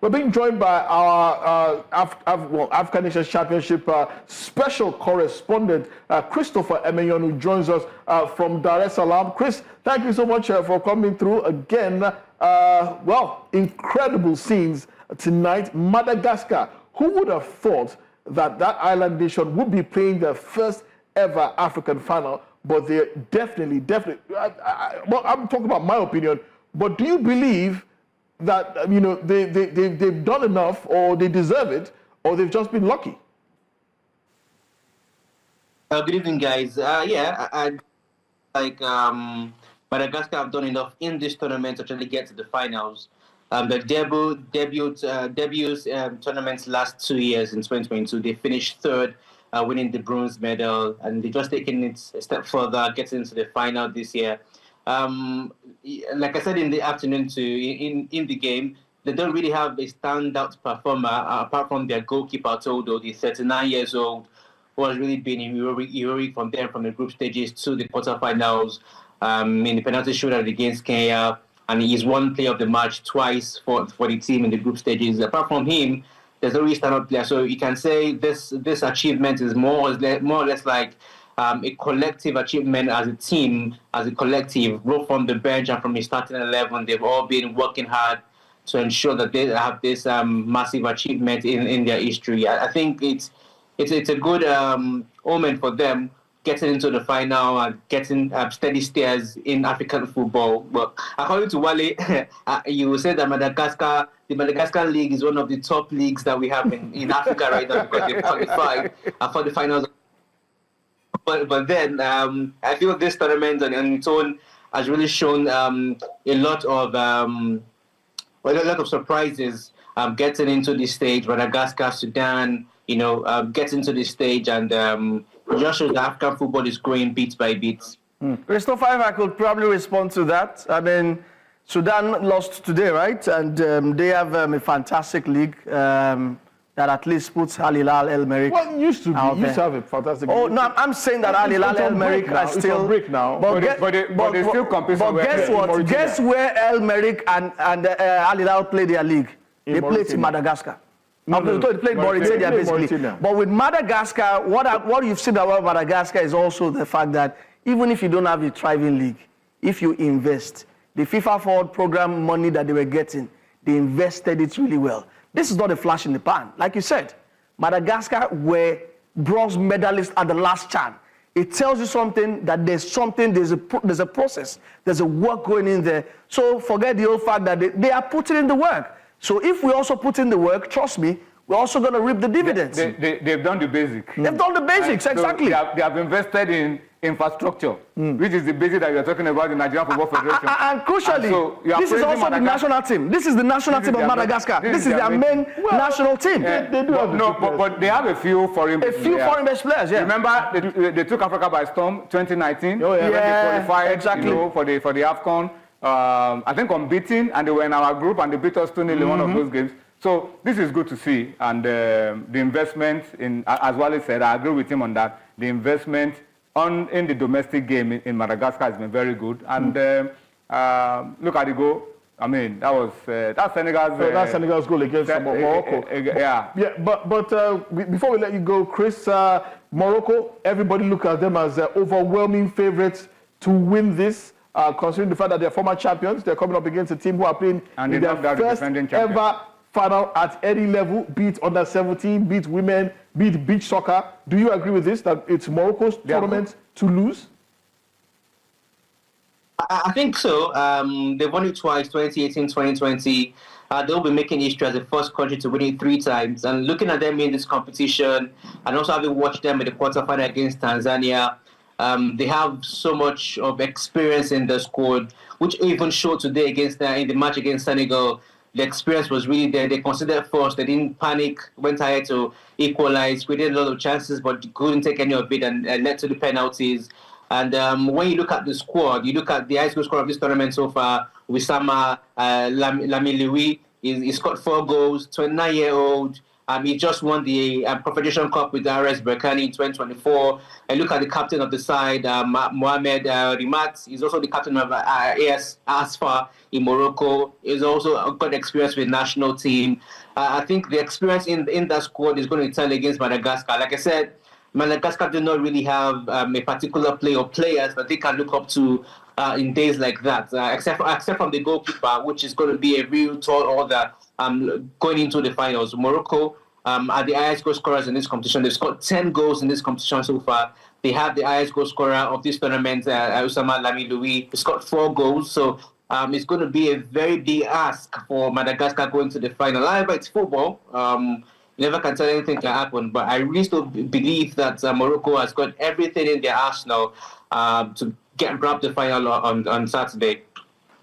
We're being joined by our African Nations Championship special correspondent, Christopher Emenyonu, who joins us from Dar es Salaam. Chris, thank you so much for coming through again. Incredible scenes tonight. Madagascar. Who would have thought that island nation would be playing their first ever African final? But they're definitely. I'm talking about my opinion. But do you believe that they've done enough, or they deserve it, or they've just been lucky? Good evening, guys. Madagascar have done enough in this tournament to actually get to the finals. The debut tournaments last 2 years in 2022, they finished third, winning the bronze medal, and they just taken it a step further, getting into the final this year. Like I said in the afternoon in the game, they don't really have a standout performer apart from their goalkeeper Todo, the 39 years old, who has really been heroic from the group stages to the quarterfinals. In the penalty shootout against Kenya, and he's won player of the match twice for the team in the group stages. Apart from him, there's no really standout player. So you can say this achievement is more or less like a collective achievement as a team, as a collective, both from the bench and from the starting 11. They've all been working hard to ensure that they have this massive achievement in their history. I think it's a good omen for them, getting into the final and getting steady stairs in African football. But according to Wale, you will say that the Madagascar League is one of the top leagues that we have in Africa right now, because they qualified for the finals. But then I feel this tournament on its own has really shown a lot of surprises. Getting into this stage, Madagascar, Sudan, getting to this stage, and it just shows that African football is growing bit by bit. Christopher, if I could probably respond to that. I mean, Sudan lost today, right? And they have a fantastic league that at least puts Al Hilal El Merreikh. Well, used to have a fantastic league. Oh, no, I'm saying that Al Hilal El Merreikh are still... It's on break now. But they still compete. But guess what? Guess where El Merreikh and Al Hilal play their league? They played in Madagascar. They played Mauritania, basically. But with Madagascar, what you've seen about Madagascar is also the fact that even if you don't have a thriving league, if you invest, the FIFA Forward program money that they were getting, they invested it really well. This is not a flash in the pan. Like you said, Madagascar were bronze medalists at the last chance. It tells you something that there's a process, there's a work going in there. So forget the old fact that they are putting in the work. So if we also put in the work, trust me, we're also going to reap the dividends. They've done the basics. They've done the basics, exactly. So they have invested in infrastructure, which is the basic that you're talking about, the Nigerian Football Federation. And crucially, this is also the national team. This is the national team of Madagascar. This is their main national team. But they have a few foreign players. Foreign-based players, yeah. Remember, they took Africa by storm 2019. Oh, yeah. When they qualified, exactly. for the AFCON. I think unbeaten, and they were in our group, and they beat us 2-0 in one of those games. So this is good to see, and the investment in, as Wale said, I agree with him on that. The investment in the domestic game in Madagascar has been very good, and look at the goal. I mean, that's Senegal's goal against Morocco. But before we let you go, Chris, Morocco, everybody look at them as overwhelming favorites to win this. Considering the fact that they're former champions, they're coming up against a team who are playing in their first ever final at any level, be it under 17, be it women, be it beach soccer. Do you agree with this, that it's Morocco's tournament to lose? I think so. They've won it twice, 2018, 2020. They'll be making history as the first country to win it 3 times. And looking at them in this competition, and also having watched them in the quarterfinal against Tanzania, they have so much of experience in the squad, which even showed today in the match against Senegal. The experience was really there. They considered first. They didn't panic, went ahead to equalize, created a lot of chances, but couldn't take any of it, and led to the penalties. And when you look at the squad, you look at the high school score of this tournament so far, Wissama Lamiliwi, he scored 4 goals, 29-year-old. He just won the Confederation Cup with the RS Berkane in 2024. And look at the captain of the side, Mohamed Rimat. He's also the captain of AS Asfa in Morocco. He's also got experience with national team. I think the experience in that squad is going to tell against Madagascar. Like I said, Madagascar do not really have a particular player or players that they can look up to in days like that, except from the goalkeeper, which is going to be a real tall order going into the finals. Morocco are the highest goal scorers in this competition. They've scored 10 goals in this competition so far. They have the highest goal scorer of this tournament, Oussama Lamy-Louis. He scored 4 goals. So it's going to be a very big ask for Madagascar going to the final. However, it's football. You never can tell anything can happen. But I really still believe that Morocco has got everything in their arsenal to grab the final on Saturday.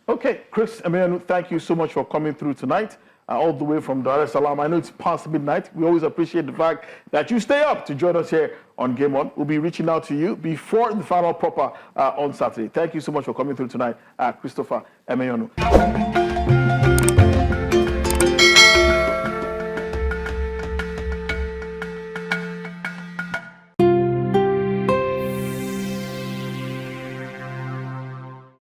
Okay, Chris Emenyonu, thank you so much for coming through tonight, all the way from Dar es Salaam. I know it's past midnight. We always appreciate the fact that you stay up to join us here on Game On. We'll be reaching out to you before the final proper on Saturday. Thank you so much for coming through tonight, Christopher Emenyonu.